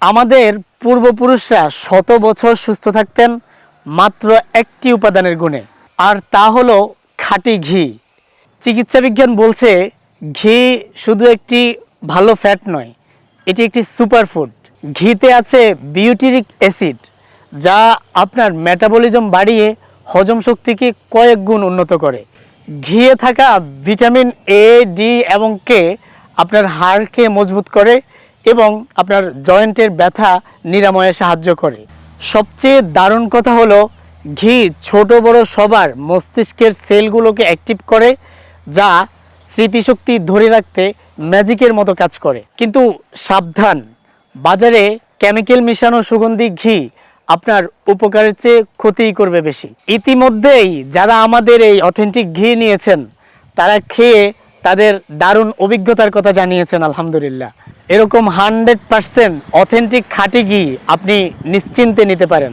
আমাদের পূর্বপুরুষরা শত বছর সুস্থ থাকতেন মাত্র একটি উপাদানের গুণে, আর তা হলো খাঁটি ঘি। চিকিৎসা বিজ্ঞান বলছে ঘি শুধু একটি ভালো ফ্যাট নয়, এটি একটি সুপারফুড। ঘিতে আছে বিউটিরিক অ্যাসিড, যা আপনার মেটাবলিজম বাড়িয়ে হজম শক্তিকে কয়েক গুণ উন্নত করে। ঘিয়ে থাকা ভিটামিন এ, ডি এবং কে আপনার হাড়কে মজবুত করে এবং আপনার জয়েন্টের ব্যথা নিরাময়ে সাহায্য করে। সবচেয়ে দারুণ কথা হলো ঘি ছোট বড় সবার মস্তিষ্কের সেলগুলোকে অ্যাক্টিভ করে, যা স্মৃতিশক্তি ধরে রাখতে ম্যাজিকের মতো কাজ করে। কিন্তু সাবধান, বাজারে কেমিক্যাল মিশানো সুগন্ধি ঘি আপনার উপকারের চেয়ে ক্ষতিই করবে বেশি। ইতিমধ্যেই যারা আমাদের এই অথেন্টিক ঘি নিয়েছেন তারা খেয়ে তাদের দারুণ অভিজ্ঞতার কথা জানিয়েছেন। আলহামদুলিল্লাহ, এরকম 100% অথেন্টিক খাঁটি ঘি আপনি নিশ্চিন্তে নিতে পারেন।